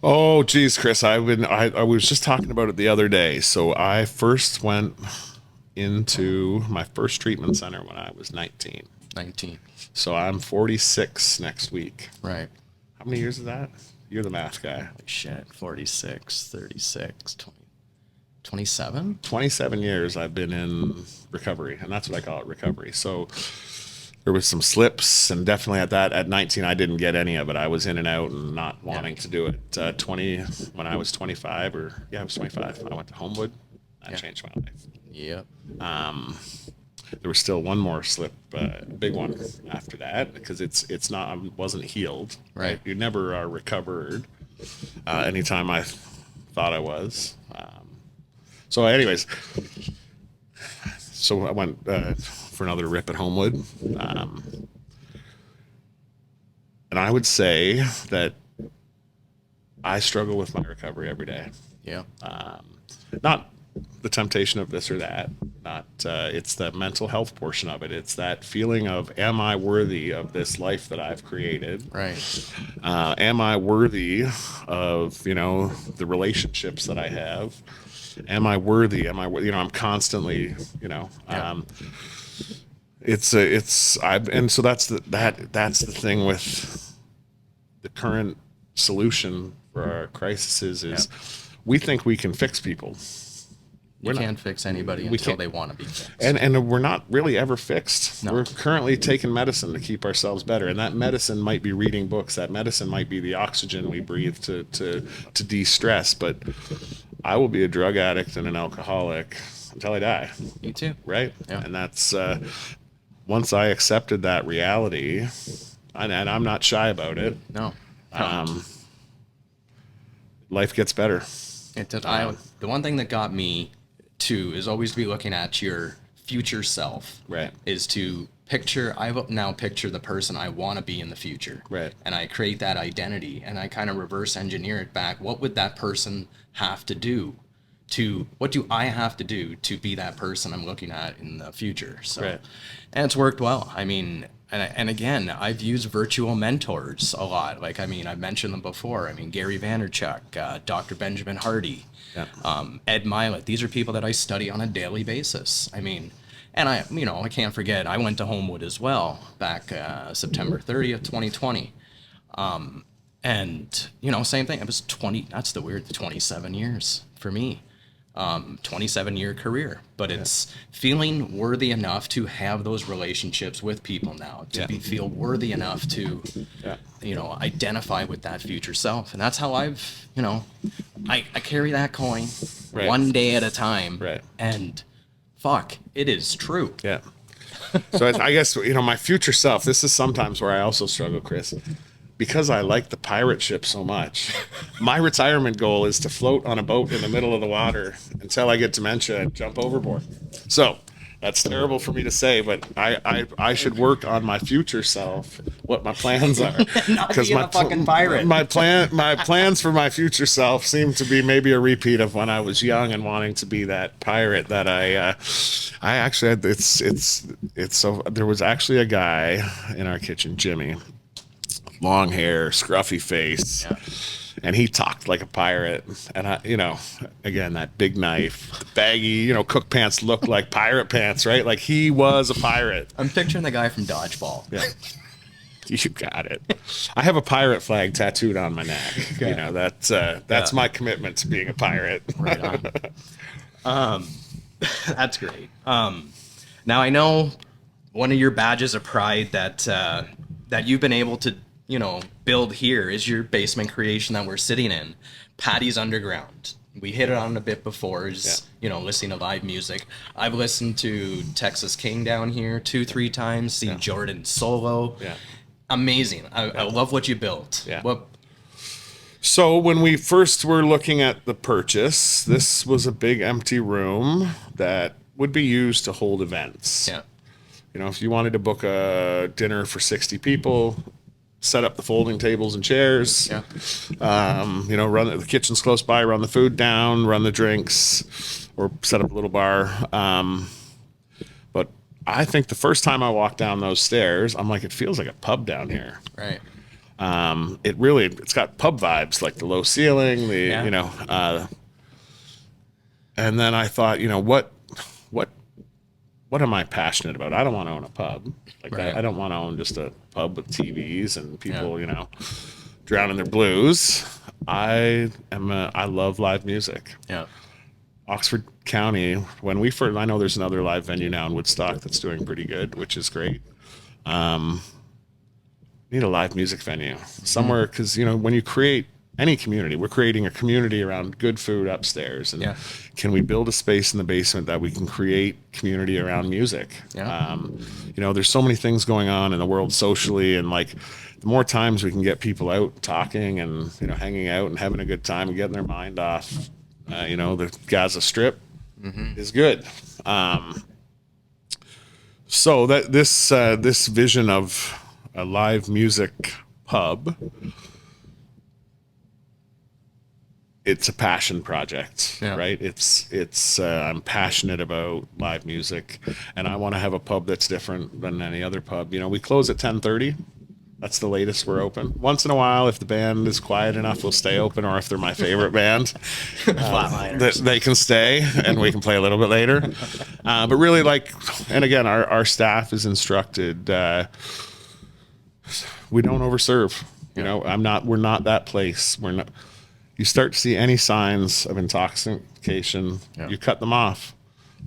Oh, geez, Chris, I was just talking about it the other day. So I first went into my first treatment center when I was 19. So I'm 46 next week. Right. How many years is that? You're the math guy. Holy shit, 46, 36, 20, 27? 27 years I've been in recovery, and that's what I call it, recovery. So there was some slips, and definitely at 19, I didn't get any of it. I was in and out and not wanting to do it. 20, when I was 25, I was 25, I went to Homewood. That changed my life. Yep. There was still one more slip, big one after that, because it's not, I wasn't healed. Right. You never are recovered. Anytime I thought I was. So anyways, So I went for another rip at Homewood. And I would say that I struggle with my recovery every day. Yeah. Not the temptation of this or that. Not it's the mental health portion of it. It's that feeling of, am I worthy of this life that I've created? Right. Am I worthy of, the relationships that I have? Am I worthy? I'm constantly, and so that's the thing with the current solution for our crises is we think we can fix people. You can't fix anybody until they want to be fixed. And we're not really ever fixed. No. We're currently taking medicine to keep ourselves better. And that medicine might be reading books. That medicine might be the oxygen we breathe to de-stress. But I will be a drug addict and an alcoholic until I die. Me too. Right? Yeah. And that's, once I accepted that reality, and I'm not shy about it. No. Life gets better. It did. The one thing that got me too is always to be looking at your future self. Right. Is to picture. I now picture the person I want to be in the future. Right. And I create that identity, and I kind of reverse engineer it back. What would that person have to do? What do I have to do to be that person I'm looking at in the future? So, right. And it's worked well. I mean. And again, I've used virtual mentors a lot. Like, I mean, I've mentioned them before. I mean, Gary Vaynerchuk, Dr. Benjamin Hardy, Ed Mylett. These are people that I study on a daily basis. I mean, and I can't forget, I went to Homewood as well back September 30th, 2020. And, same thing. It was 27 years for me. 27-year career, but it's feeling worthy enough to have those relationships with people now, to feel worthy enough to, identify with that future self. And that's how I've, I carry that coin one day at a time. Right. And fuck, it is true. Yeah. So I guess, my future self, this is sometimes where I also struggle, Chris. Because I like the pirate ship so much, my retirement goal is to float on a boat in the middle of the water until I get dementia and jump overboard. So that's terrible for me to say, but I should work on my future self, what my plans are. Not being a fucking pirate. My plans for my future self seem to be maybe a repeat of when I was young and wanting to be that pirate that I actually had. It's so there was actually a guy in our kitchen, Jimmy. Long hair, scruffy face, and he talked like a pirate. And again, that big knife, the baggy, cook pants look like pirate pants, right? Like he was a pirate. I'm picturing the guy from Dodgeball. Yeah, you got it. I have a pirate flag tattooed on my neck. Okay. That's my commitment to being a pirate. Right on. That's great. Now I know one of your badges of pride that you've been able to build here is your basement creation that we're sitting in, Patty's Underground. We hit it on a bit before, listening to live music. I've listened to Texas King down here 2-3 times, seen Jordan solo. Yeah. Amazing. I love what you built. Yeah. So when we first were looking at the purchase, this was a big empty room that would be used to hold events. Yeah. If you wanted to book a dinner for 60 people, set up the folding tables and chairs. Yeah. Run the kitchen's close by, run the food down, run the drinks, or set up a little bar. But I think the first time I walked down those stairs, I'm like, it feels like a pub down here. Right. It's got pub vibes, like the low ceiling, and then I thought, what am I passionate about? I don't want to own a pub. I don't want to own just a pub with TVs and people, drowning their blues. I love live music. Yeah. Oxford County, I know there's another live venue now in Woodstock that's doing pretty good, which is great. Need a live music venue somewhere, because, when you create any community, we're creating a community around good food upstairs, and can we build a space in the basement that we can create community around music? There's so many things going on in the world socially, and the more times we can get people out talking and hanging out and having a good time and getting their mind off the Gaza Strip is good. So that this vision of a live music pub, it's a passion project, Yeah. right? It's I'm passionate about live music, and I want to have a pub that's different than any other pub. You know, we close at 10:30. That's the latest we're open. Once in a while, if the band is quiet enough, we'll stay open, or if they're my favorite band, they can stay and we can play a little bit later. But really, like, and again, our staff is instructed, we don't overserve. You know, we're not that place. We're not. You start to see any signs of intoxication, you cut them off.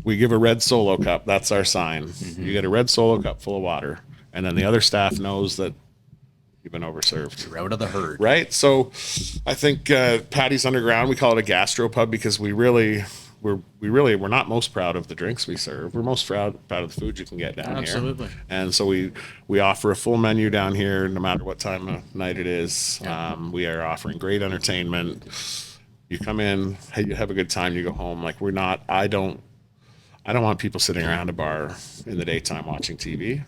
We give a red Solo cup. That's our sign. You get a red Solo cup full of water, and then the other staff knows that you've been overserved. You're out of the herd. Right? So I think Patty's Underground, we call it a gastro pub because we're not most proud of the drinks we serve. We're most proud of the food you can get down here. Absolutely. And so we offer a full menu down here no matter what time of night it is. Yeah. We are offering great entertainment. You come in, hey, you have a good time, you go home. Like, I don't want people sitting around a bar in the daytime watching TV.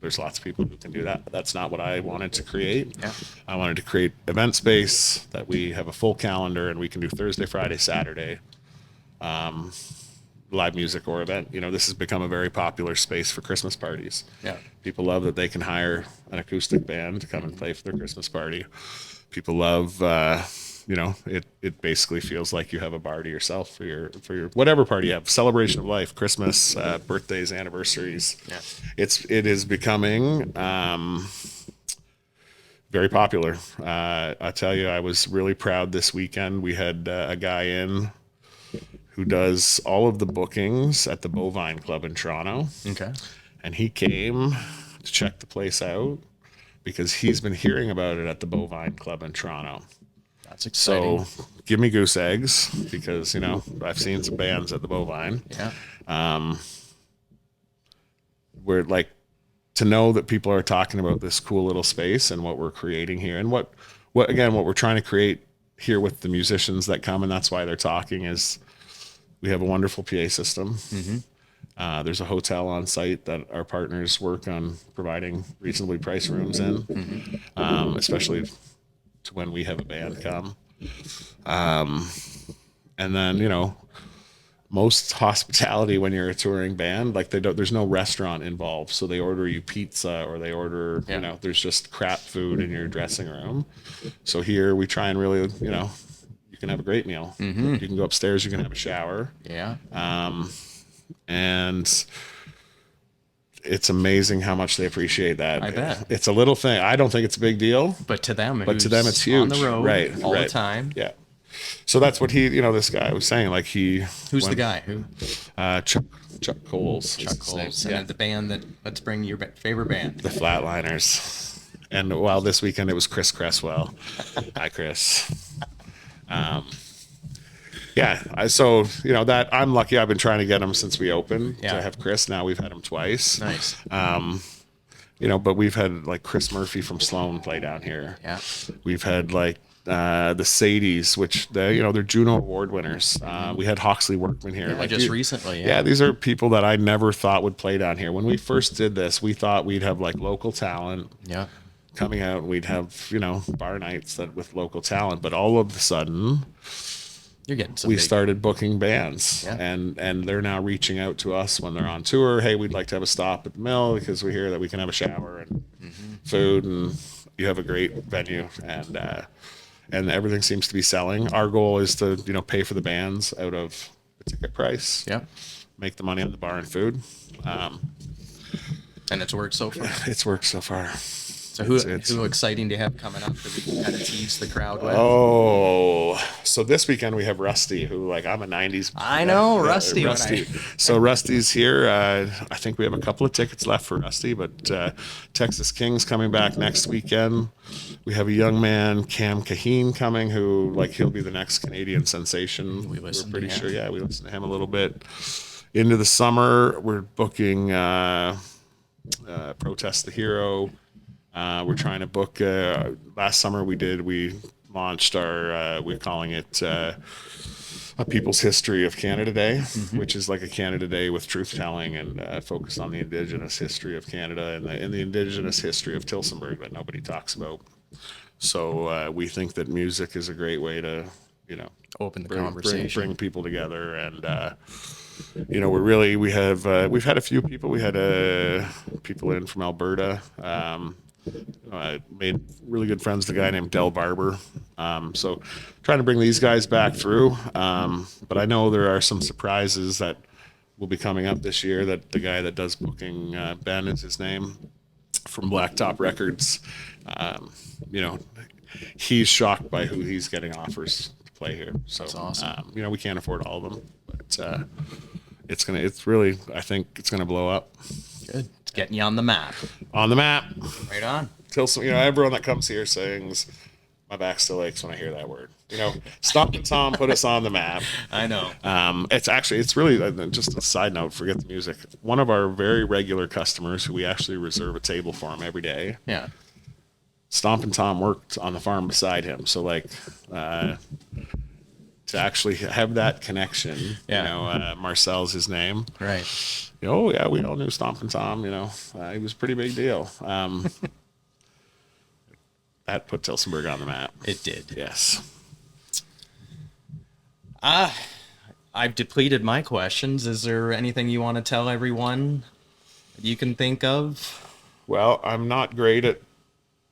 There's lots of people who can do that. But that's not what I wanted to create. Yeah. I wanted to create event space that we have a full calendar and we can do Thursday, Friday, Saturday, live music or event. You know, this has become a very popular space for Christmas parties. Yeah. People love that they can hire an acoustic band to come and play for their Christmas party. People love, you know, it basically feels like you have a bar to yourself for your whatever party you have, celebration of life, Christmas, birthdays, anniversaries. Yeah. It is becoming very popular. I tell you, I was really proud this weekend. We had a guy in who does all of the bookings at the Bovine Club in Toronto. Okay. And he came to check the place out because he's been hearing about it at the Bovine Club in Toronto. That's exciting. So give me goose eggs because, you know, I've seen some bands at the Bovine. Yeah. We're like, to know that people are talking about this cool little space and what we're creating here and what we're trying to create here with the musicians that come, and that's why they're talking, is we have a wonderful PA system. Mm-hmm. There's a hotel on site that our partners work on providing reasonably priced rooms in, mm-hmm. Especially to when we have a band come. And then, you know, most hospitality when you're a touring band, like there's no restaurant involved. So they order you pizza or they order, you know, there's just crap food in your dressing room. So here we try and really, you know, you can have a great meal. Mm-hmm. You can go upstairs, you can have a shower. Yeah. And it's amazing how much they appreciate that. I bet. It's a little thing. I don't think it's a big deal. But to them it's huge. On the road, right, all right. the time. Yeah. So that's what this guy was saying. Like Who's the guy? Who? Chuck Coles. Chuck Coles. And Yeah. the band let's bring your favorite band. The Flatliners. And while this weekend it was Chris Cresswell. Hi, Chris. Yeah. So, you know, that I'm lucky. I've been trying to get him since we opened to have Chris. Now we've had him twice. Nice. You know, but we've had like Chris Murphy from Sloan play down here. Yeah. We've had like the Sadies, which they're Juno Award winners. We had Hawksley Workman here. Yeah, just recently. Yeah, these are people that I never thought would play down here. When we first did this, we thought we'd have like local talent. Yeah. Coming out, and we'd have, you know, bar nights with local talent. But all of a sudden, You're getting some we started booking bands, Yeah. and they're now reaching out to us when they're on tour. Hey, we'd like to have a stop at the mill because we hear that we can have a shower and food, and you have a great venue, and everything seems to be selling. Our goal is to, you know, pay for the bands out of the ticket price. Yeah. Make the money on the bar and food. And it's worked so far. It's worked so far. So who exciting to have coming up that we can kind of tease the crowd with? Oh, so this weekend we have Rusty, who, like, I'm a 90s. I know, Rusty. So Rusty's here. I think we have a couple of tickets left for Rusty, but Texas King's coming back next weekend. We have a young man, Cam Kaheen, coming, who, like, he'll be the next Canadian sensation. We're pretty sure. Yeah, we listen to him a little bit. Into the summer, we're booking Protest the Hero. We're trying to book. Last summer we launched our. We're calling it a People's History of Canada Day, which is like a Canada Day with truth telling and focus on the Indigenous history of Canada and the Indigenous history of Tillsonburg that nobody talks about. So we think that music is a great way to, Open the conversation. bring people together. And, we've had a few people. We had people in from Alberta. I made really good friends with a guy named Del Barber. So trying to bring these guys back through. But I know there are some surprises that will be coming up this year that the guy that does booking, Ben is his name, from Blacktop Records. He's shocked by who he's getting offers to play here. So that's awesome. We can't afford all of them, but I think it's gonna blow up. Good. It's getting you on the map. On the map. Right on. Tilson, everyone that comes here sings, my back still aches when I hear that word. Stomp and Tom put us on the map. I know. It's really just a side note, forget the music. One of our very regular customers who we actually reserve a table for him every day. Yeah. Stomp and Tom worked on the farm beside him. So to actually have that connection, Marcel's his name. Right. Oh yeah, we all knew Stomp and Tom, he was a pretty big deal. That put Tillsonburg on the map. It did. Yes. I've depleted my questions. Is there anything you want to tell everyone you can think of? Well, I'm not great at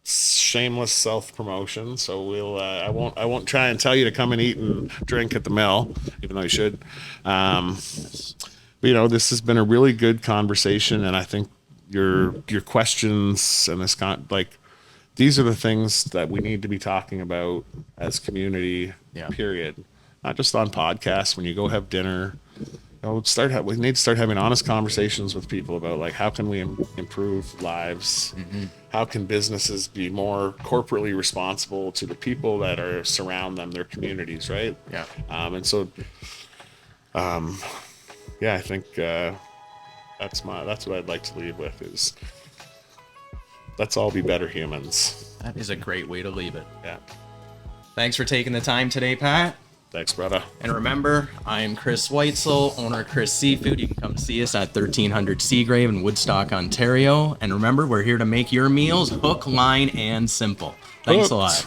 shameless self-promotion, so I won't try and tell you to come and eat and drink at the mill, even though you should. But, this has been a really good conversation, and I think your questions and these are the things that we need to be talking about as community. Yeah. Period. Not just on podcasts. When you go have dinner, we need to start having honest conversations with people about how can we improve lives? Mm-hmm. How can businesses be more corporately responsible to the people that surround them, their communities, right? Yeah. I think that's what I'd like to leave with is let's all be better humans. That is a great way to leave it. Yeah. Thanks for taking the time today, Pat. Thanks, brother. And remember, I'm Chris Weitzel, owner of Chris Seafood. You can come see us at 1300 Seagrave in Woodstock, Ontario. And remember, we're here to make your meals hook, line, and simple. Thanks a lot.